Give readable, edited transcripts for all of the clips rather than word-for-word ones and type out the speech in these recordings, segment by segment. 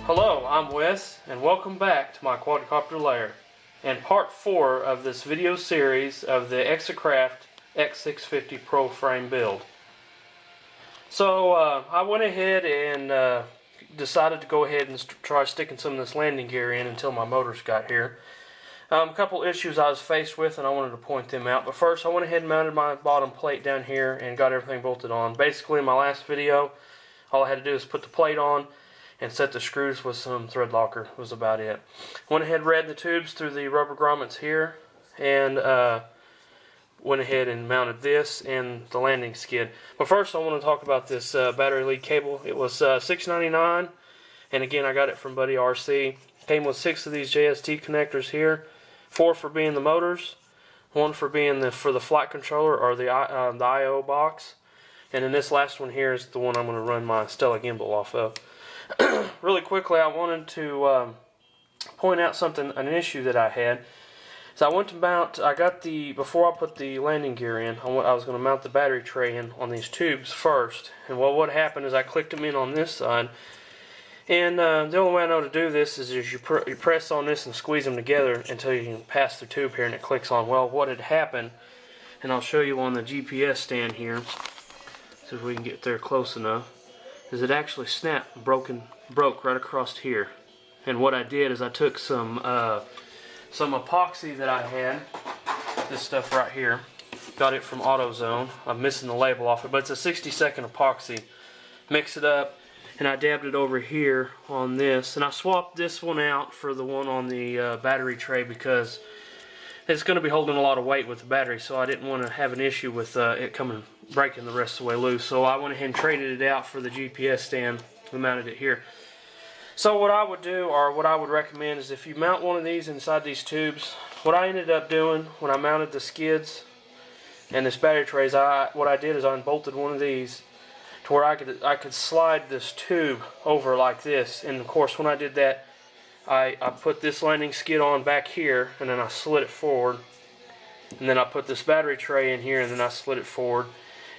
Hello, I'm Wes, and welcome back to my quadcopter lair and part 4 of this video series of the Xaircraft X650 Pro frame build. So I went ahead and decided to go ahead and try sticking some of this landing gear in until my motors got here. A couple issues I was faced with, and I wanted to point them out. But first, I went ahead and mounted my bottom plate down here and got everything bolted on. Basically, in my last video, all I had to do is put the plate on and set the screws with some thread locker. Was about it. Went ahead and ran the tubes through the rubber grommets here, and went ahead and mounted this and the landing skid. But first, I want to talk about this battery lead cable. It was $6.99, and again, I got it from Buddy RC. Came with 6 of these JST connectors here, 4 for being the motors, 1 for being the flight controller or the I/O box, and then this last one here is the one I'm going to run my Stella gimbal off of. Really quickly, I wanted to point out an issue that I had. So I went to mount, before I put the landing gear in, I was going to mount the battery tray in on these tubes first. And what happened is I clicked them in on this side. And the only way I know to do this is you press on this and squeeze them together until you can pass the tube here and it clicks on. Well, what had happened, and I'll show you on the GPS stand here, see if we can get there close enough, is it actually snapped and broke right across here. And what I did is I took some epoxy that I had, this stuff right here, got it from AutoZone. I'm missing the label off it, but it's a 60-second epoxy. Mix it up, and I dabbed it over here on this, and I swapped this one out for the one on the battery tray because it's going to be holding a lot of weight with the battery, so I didn't want to have an issue with it breaking the rest of the way loose. So I went ahead and traded it out for the GPS stand and mounted it here. So what I would do, or what I would recommend, is if you mount one of these inside these tubes, what I ended up doing when I mounted the skids and this battery trays, what I did is I unbolted one of these to where I could slide this tube over like this. And of course, when I did that, I put this landing skid on back here, and then I slid it forward, and then I put this battery tray in here, and then I slid it forward,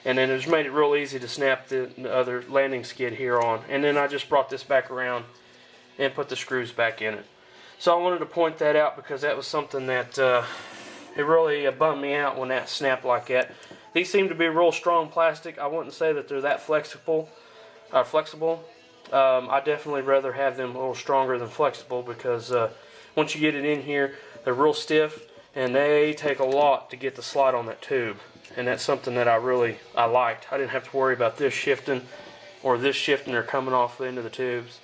and then it just made it real easy to snap the other landing skid here on. And then I just brought this back around and put the screws back in it. So I wanted to point that out because that was something that it really bummed me out when that snapped like that. These seem to be real strong plastic. I wouldn't say that they're that flexible. I definitely rather have them a little stronger than flexible because once you get it in here, they're real stiff, and they take a lot to get the slide on that tube. And that's something that I liked. I didn't have to worry about this shifting or coming off the end of the tubes.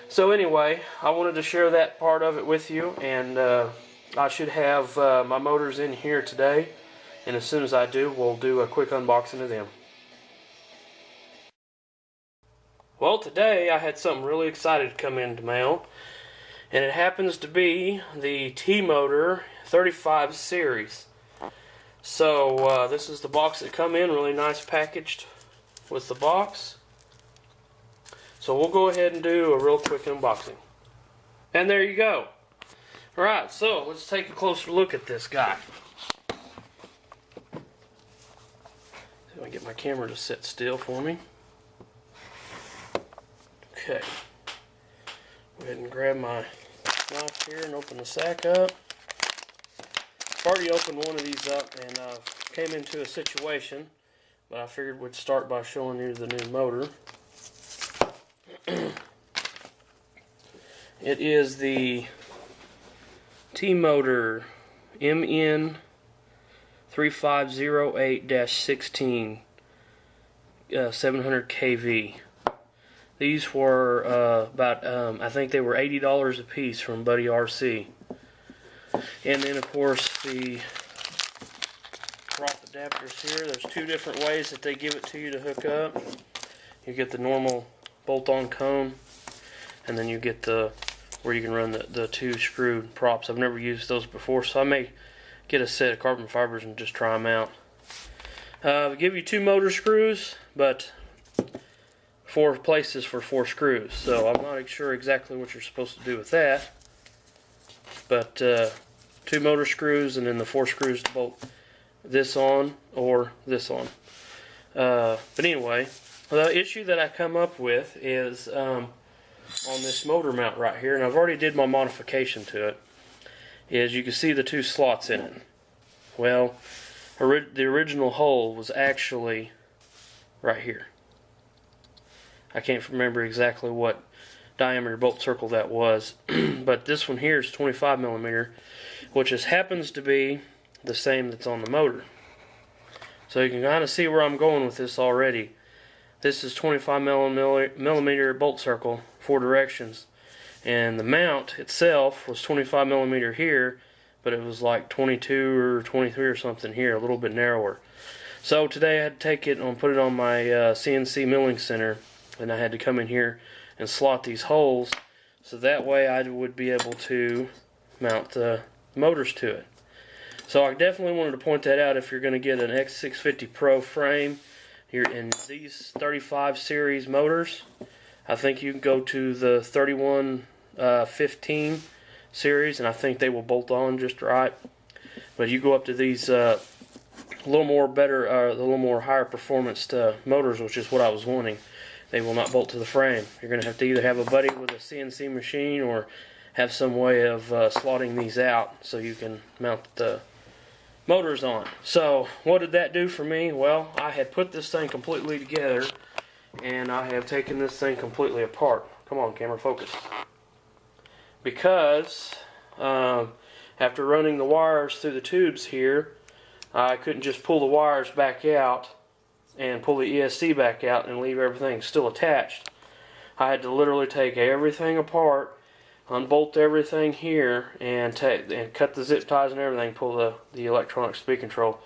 So anyway, I wanted to share that part of it with you, and I should have my motors in here today, and as soon as I do, we'll do a quick unboxing of them. Well, today I had something really exciting to come into mail, and it happens to be the T-Motor 35 series. So this is the box that come in, really nice packaged with the box. So we'll go ahead and do a real quick unboxing. And there you go. Alright, so let's take a closer look at this guy. See if I can get my camera to sit still for me. Okay. Go ahead and grab my knife here and open the sack up. I've already opened one of these up and came into a situation, but I figured we'd start by showing you the new motor. It is the T-Motor MN 3508-16 700 kV. These were I think they were $80 a piece from Buddy RC. And then of course the prop adapters here. There's 2 different ways that they give it to you to hook up. You get the normal bolt-on cone, and then you get where you can run the 2 screwed props. I've never used those before, so I may get a set of carbon fibers and just try them out. They give you 2 motor screws, but 4 places for 4 screws, so I'm not sure exactly what you're supposed to do with that. But 2 motor screws, and then the 4 screws to bolt this on or this on. But anyway, the issue that I come up with is on this motor mount right here, and I've already did my modification to it, is you can see the 2 slots in it. Well, the original hole was actually right here. I can't remember exactly what diameter bolt circle that was, but this one here is 25 millimeter, which happens to be the same that's on the motor. So you can kind of see where I'm going with this already. This is 25 millimeter bolt circle, 4 directions, and the mount itself was 25 millimeter here, but it was like 22 or 23 or something here, a little bit narrower. So today I had to take it and put it on my CNC milling center, and I had to come in here and slot these holes so that way I would be able to mount the motors to it. So I definitely wanted to point that out. If you're going to get an X650 Pro frame here in these 35 series motors, I think you can go to the 3115 series, and I think they will bolt on just right. But you go up to these a little more higher performance motors, which is what I was wanting. They will not bolt to the frame. You're going to have to either have a buddy with a CNC machine or have some way of slotting these out so you can mount the motors on. So what did that do for me? Well, I had put this thing completely together, and I have taken this thing completely apart. Come on, camera, focus. Because after running the wires through the tubes here, I couldn't just pull the wires back out and pull the ESC back out and leave everything still attached. I had to literally take everything apart, unbolt everything here, and cut the zip ties and everything, pull the electronic speed control.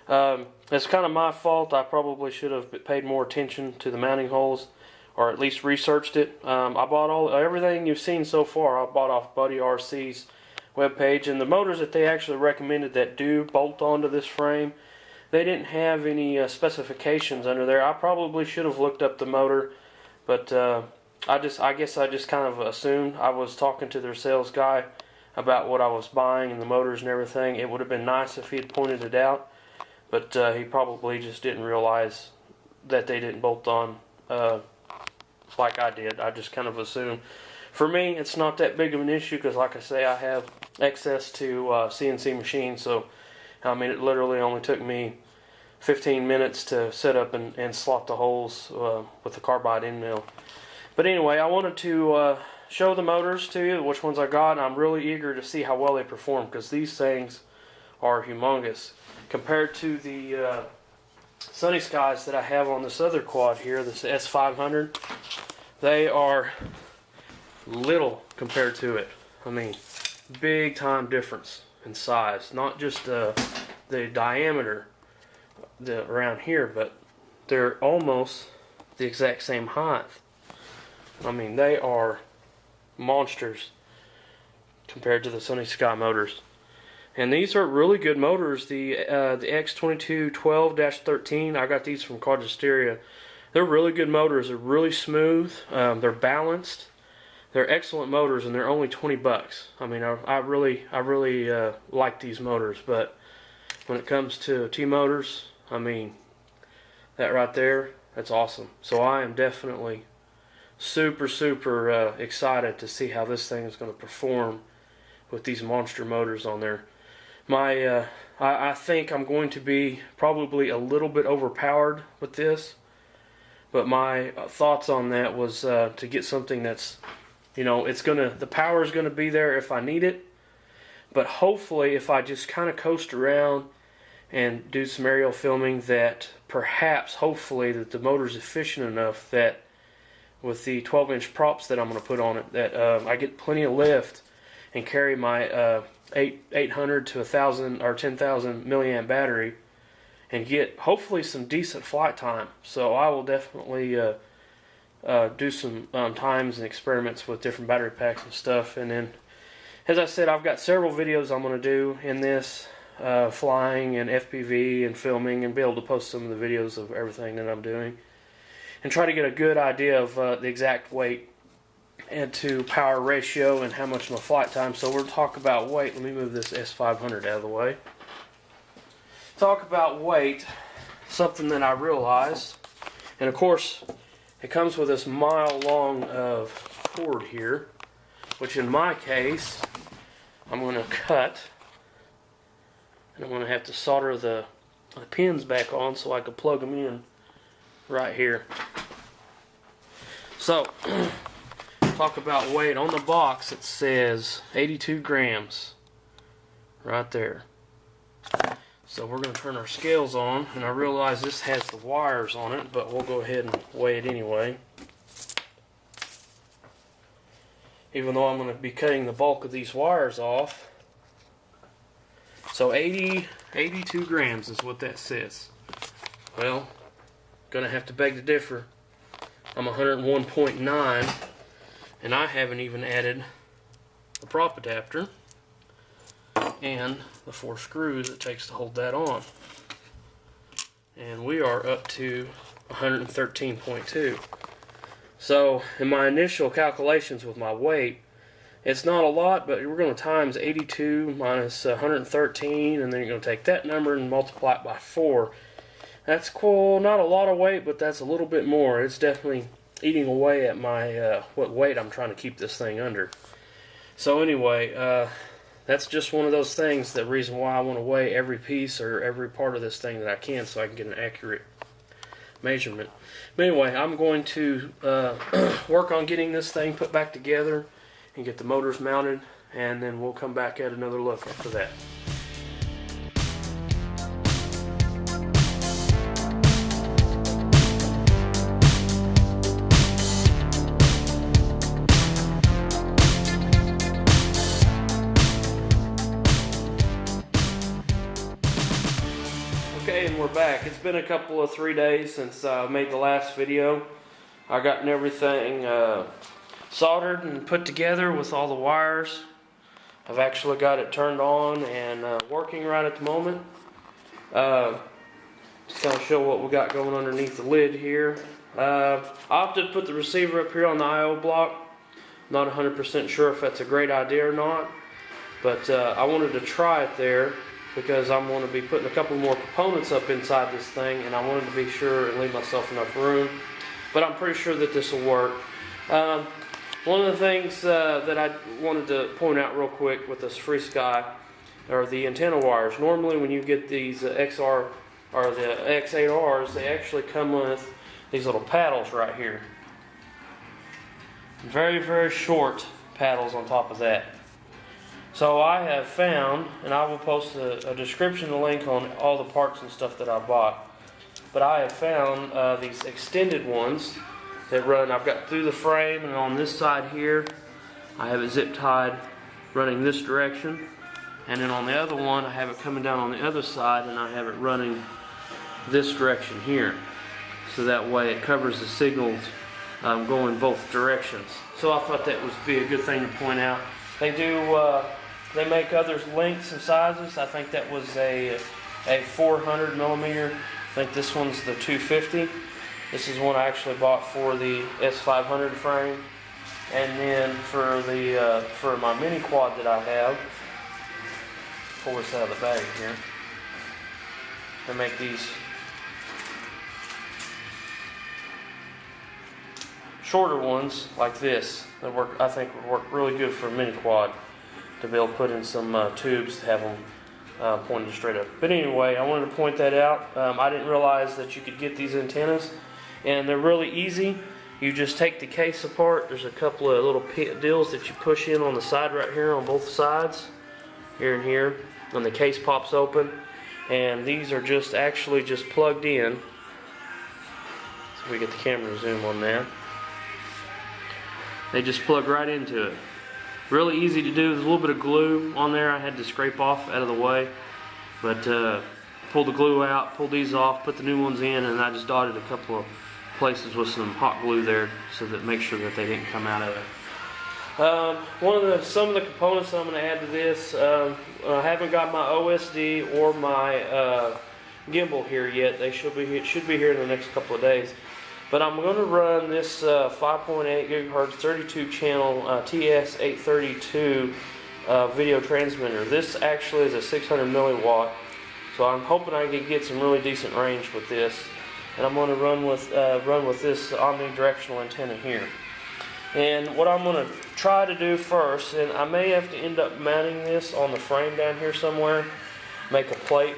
It's kind of my fault. I probably should have paid more attention to the mounting holes, or at least researched it. I bought everything you've seen so far. I bought off Buddy RC's webpage, and the motors that they actually recommended that do bolt onto this frame, they didn't have any specifications under there. I probably should have looked up the motor, but I guess I just kind of assumed. I was talking to their sales guy about what I was buying and the motors and everything. It would have been nice if he had pointed it out, but he probably just didn't realize that they didn't bolt on like I did. I just kind of assumed. For me, it's not that big of an issue because, like I say, I have access to CNC machines, so I mean, it literally only took me 15 minutes to set up and slot the holes with the carbide end mill. But anyway, I wanted to show the motors to you, which ones I got, and I'm really eager to see how well they perform because these things are humongous. Compared to the Sunny Skies that I have on this other quad here, this S500, they are little compared to it. I mean, big time difference in size. Not just the diameter around here, but they're almost the exact same height. I mean, they are monsters compared to the Sunny Sky motors. And these are really good motors. The X2212-13, I got these from Cardisteria. They're really good motors. They're really smooth. They're balanced. They're excellent motors, and they're only 20 bucks. I mean, I really like these motors. But when it comes to T-motors, I mean, that right there, that's awesome. So I am definitely super excited to see how this thing is going to perform with these monster motors on there. I think I'm going to be probably a little bit overpowered with this, but my thoughts on that was to get something that's, you know, the power is gonna be there if I need it, but hopefully if I just kind of coast around and do some aerial filming, that perhaps hopefully that the motor's efficient enough that with the 12-inch props that I'm going to put on it, that I get plenty of lift and carry my 800 to 1,000 or 10,000 milliamp battery and get hopefully some decent flight time. So I will definitely do some times and experiments with different battery packs and stuff. And then, as I said, I've got several videos I'm going to do in this, flying and FPV and filming, and be able to post some of the videos of everything that I'm doing and try to get a good idea of the exact weight and to power ratio and how much my flight time. So we'll talk about weight. Let me move this S500 out of the way. Talk about weight, something that I realized, and of course it comes with this mile long of cord here, which in my case I'm going to cut, and I'm going to have to solder the pins back on so I can plug them in right here. So talk about weight. On the box it says 82 grams right there. So we're going to turn our scales on, and I realize this has the wires on it, but we'll go ahead and weigh it anyway. Even though I'm going to be cutting the bulk of these wires off. So 82 grams is what that says. Well, going to have to beg to differ. I'm 101.9, and I haven't even added the prop adapter and the 4 screws it takes to hold that on. And we are up to 113.2. So in my initial calculations with my weight, it's not a lot, but we're going to times 82 minus 113, and then you're going to take that number and multiply it by 4. That's cool. Not a lot of weight, but that's a little bit more. It's definitely eating away at my what weight I'm trying to keep this thing under. So anyway, that's just one of those things, the reason why I want to weigh every piece or every part of this thing that I can so I can get an accurate measurement. But anyway, I'm going to work on getting this thing put back together and get the motors mounted, and then we'll come back at another look after that. Okay, and we're back. It's been a couple of 3 days since I made the last video. I gotten everything soldered and put together with all the wires. I've actually got it turned on and working right at the moment. Just going to show what we got going underneath the lid here. I opted to put the receiver up here on the I/O block. Not 100% sure if that's a great idea or not, but I wanted to try it there, because I'm going to be putting a couple more components up inside this thing, and I wanted to be sure and leave myself enough room. But I'm pretty sure that this will work. One of the things that I wanted to point out real quick with this Free Sky are the antenna wires. Normally when you get these XR or the X8Rs, they actually come with these little paddles right here. Very, very short paddles on top of that. So I have found, and I will post a description, a link on all the parts and stuff that I bought, but I have found these extended ones that run, I've got through the frame, and on this side here I have it zip tied running this direction, and then on the other one I have it coming down on the other side, and I have it running this direction here, so that way it covers the signals going both directions. So I thought that would be a good thing to point out. They do they make other lengths and sizes. I think that was a 400 millimeter. I think this one's the 250. This is one I actually bought for the S500 frame. And then for the for my mini quad that I have, pull this out of the bag here. They make these shorter ones like this that work. I think would work really good for a mini quad, to be able to put in some tubes to have them pointed straight up. But anyway, I wanted to point that out. I didn't realize that you could get these antennas, and they're really easy. You just take the case apart. There's a couple of little deals that you push in on the side right here on both sides, here and here, when the case pops open. And these are just actually just plugged in. So we get the camera zoom on that. They just plug right into it. Really easy to do. There's a little bit of glue on there I had to scrape off out of the way, but pull the glue out, pull these off, put the new ones in, and I just dotted a couple of places with some hot glue there so that make sure that they didn't come out of it. Some of the components I'm going to add to this, I haven't got my OSD or my gimbal here yet. They should be here in the next couple of days. But I'm going to run this 5.8 gigahertz 32 channel TS832 video transmitter. This actually is a 600 milliwatt, so I'm hoping I can get some really decent range with this. And I'm going to run with this omnidirectional antenna here. And what I'm going to try to do first, and I may have to end up mounting this on the frame down here somewhere, make a plate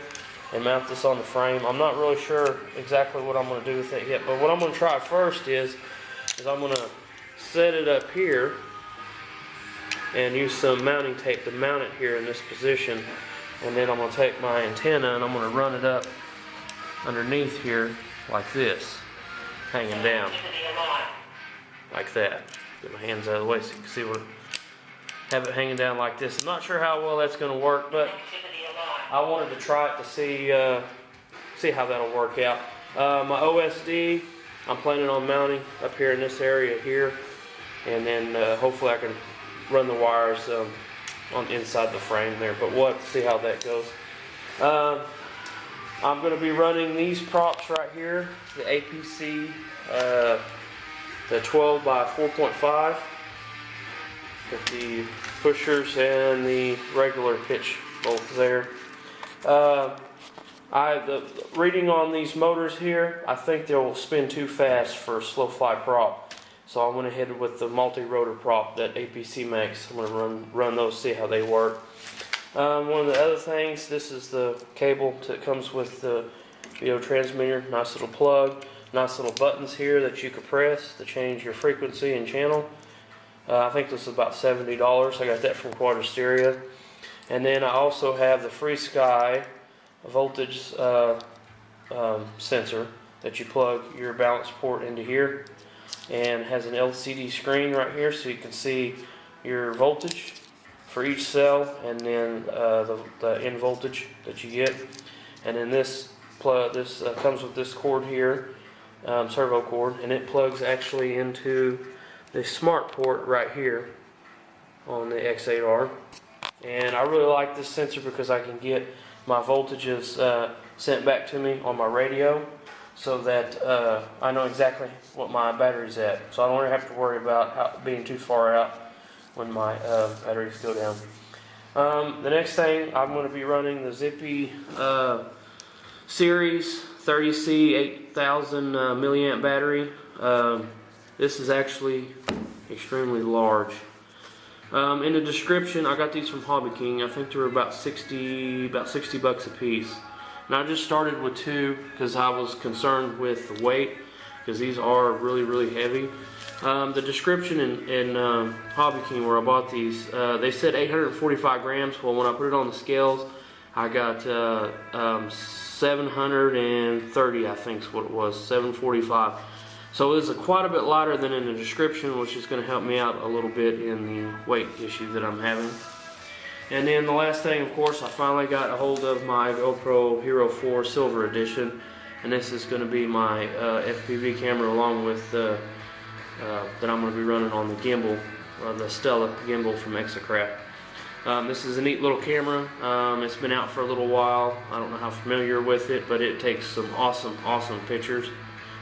and mount this on the frame. I'm not really sure exactly what I'm going to do with it yet, but what I'm going to try first is I'm going to set it up here and use some mounting tape to mount it here in this position, and then I'm going to take my antenna and I'm going to run it up underneath here like this, hanging down like that. Get my hands out of the way so you can see where, have it hanging down like this. I'm not sure how well that's going to work, but I wanted to try it to see how that'll work out. My OSD, I'm planning on mounting up here in this area here, and then hopefully I can run the wires on inside the frame there, but we'll have to see how that goes. I'm going to be running these props right here, the APC, the 12 by 4.5 with the pushers and the regular pitch both there. The reading on these motors here, I think they'll spin too fast for a slow fly prop, so I went ahead with the multi-rotor prop that APC makes. I'm going to run those, see how they work. One of the other things, this is the cable that comes with the video transmitter. Nice little plug, nice little buttons here that you can press to change your frequency and channel. I think this is about $70. I got that from Quadristeria. And then I also have the Free Sky voltage sensor that you plug your balance port into here, and has an LCD screen right here so you can see your voltage for each cell, and then the end voltage that you get. And then this comes with this cord here, servo cord, and it plugs actually into the smart port right here on the X8R. And I really like this sensor because I can get my voltages sent back to me on my radio, so that I know exactly what my battery's at, so I don't have to worry about being too far out when my batteries go down. The next thing, I'm going to be running the Zippy Series 30C 8000 milliamp battery. This is actually extremely large. In the description, I got these from Hobby King. I think they were about 60 bucks a piece. And I just started with 2 because I was concerned with the weight, because these are really heavy. The description in Hobby King where I bought these, they said 845 grams. Well, when I put it on the scales, I got 730, I think is what it was, 745. So it is quite a bit lighter than in the description, which is going to help me out a little bit in the weight issue that I'm having. And then the last thing, of course, I finally got a hold of my GoPro Hero 4 Silver Edition, and this is going to be my FPV camera, along with that I'm going to be running on the gimbal, the Stella gimbal from Xaircraft. This is a neat little camera. It's been out for a little while. I don't know how familiar with it, but it takes some awesome pictures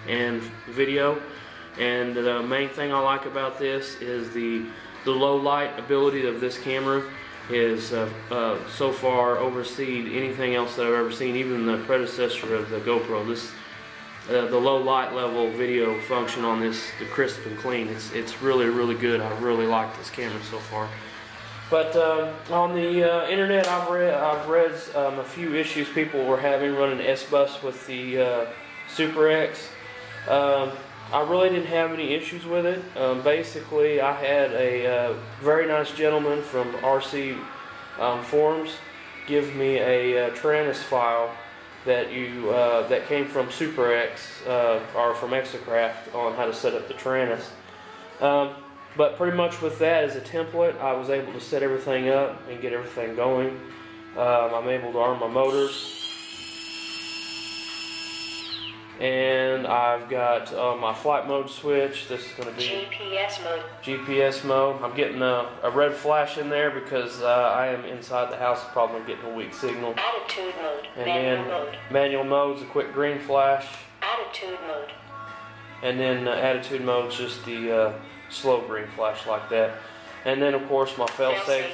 and video. And the main thing I like about this is the low light ability of this camera is so far overseed anything else that I've ever seen, even the predecessor of the GoPro. The low light level video function on this, the crisp and clean, it's really good. I really like this camera so far. But on the internet, I've read a few issues people were having running S-Bus with the Super X. I really didn't have any issues with it. Basically, I had a very nice gentleman from RC forums give me a Taranis file that that came from Super X or from Xaircraft on how to set up the Taranis. But pretty much with that as a template, I was able to set everything up and get everything going. I'm able to arm my motors. And I've got my flight mode switch. This is going to be GPS mode. I'm getting a red flash in there because I am inside the house, probably getting a weak signal. Attitude mode. And then manual mode's a quick green flash. Attitude mode. And then attitude mode's just the slow green flash like that. And then of course my failsafe.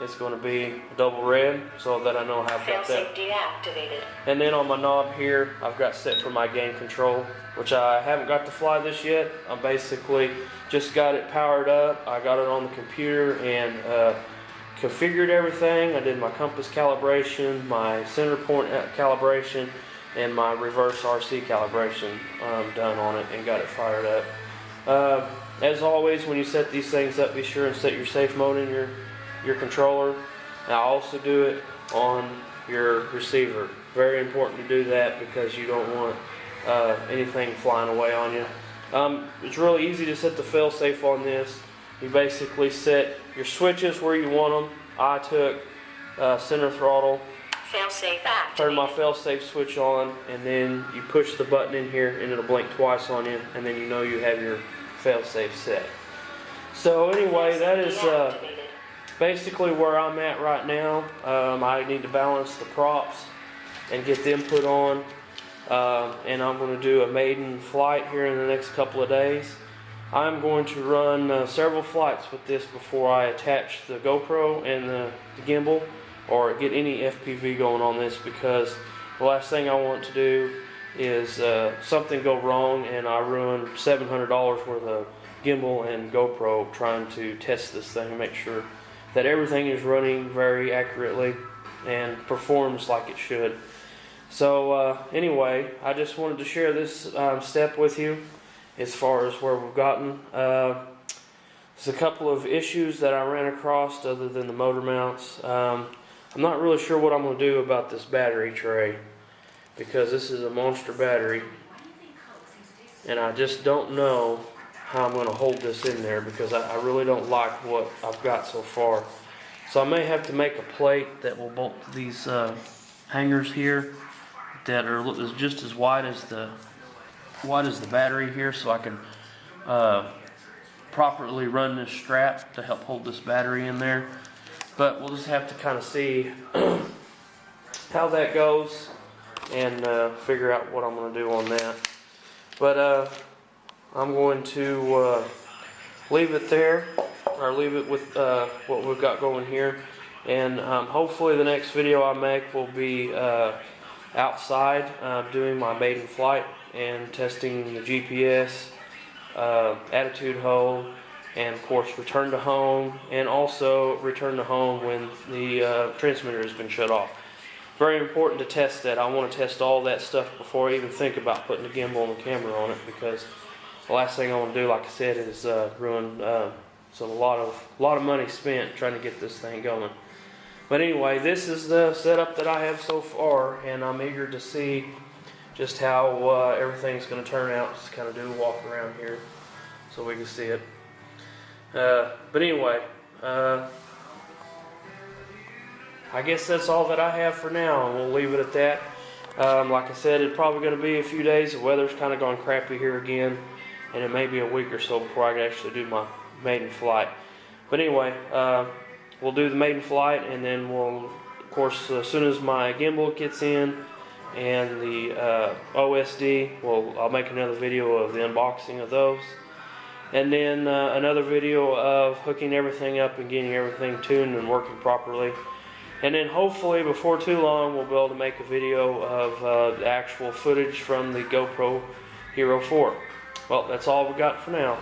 it's going to be double red so that I know how I've got that. Failsafe deactivated. And then on my knob here, I've got set for my gain control, which I haven't got to fly this yet. I basically just got it powered up. I got it on the computer and configured everything. I did my compass calibration, my center point calibration, and my reverse RC calibration done on it and got it fired up. As always, when you set these things up, be sure and set your safe mode in your controller. And I also do it on your receiver. Very important to do that because you don't want anything flying away on you. It's really easy to set the fail-safe on this. You basically set your switches where you want them. I took center throttle, Failsafe activated. turn my fail-safe switch on, and then you push the button in here and it'll blink twice on you, and then you know you have your fail-safe set. So anyway, that is basically where I'm at right now. I need to balance the props and get them put on, and I'm going to do a maiden flight here in the next couple of days. I'm going to run several flights with this before I attach the GoPro and the gimbal or get any FPV going on this, because the last thing I want to do is something go wrong and I ruin $700 worth of gimbal and GoPro trying to test this thing and make sure that everything is running very accurately and performs like it should. So anyway, I just wanted to share this step with you as far as where we've gotten. There's a couple of issues that I ran across other than the motor mounts. I'm not really sure what I'm going to do about this battery tray, because this is a monster battery and I just don't know how I'm going to hold this in there, because I really don't like what I've got so far. So I may have to make a plate that will bolt to these hangers here that are just as wide as the battery here, so I can properly run this strap to help hold this battery in there. But we'll just have to kind of see how that goes and figure out what I'm going to do on that. But I'm going to leave it there, or leave it with what we've got going here. And hopefully the next video I make will be outside doing my maiden flight and testing the GPS, attitude hold, and of course return to home, and also return to home when the transmitter has been shut off. Very important to test that. I want to test all that stuff before I even think about putting the gimbal and the camera on it, because the last thing I want to do, like I said, is ruin a lot of money spent trying to get this thing going. But anyway, this is the setup that I have so far, and I'm eager to see just how everything's going to turn out. Just kind of do a walk around here so we can see it. But anyway, I guess that's all that I have for now, and we'll leave it at that. Like I said, it's probably going to be a few days. The weather's kind of gone crappy here again, and it may be a week or so before I can actually do my maiden flight. But anyway, we'll do the maiden flight, and then we'll, of course, as soon as my gimbal gets in and the OSD, I'll make another video of the unboxing of those. And then another video of hooking everything up and getting everything tuned and working properly. And then hopefully before too long we'll be able to make a video of the actual footage from the GoPro Hero 4. Well, that's all we got for now.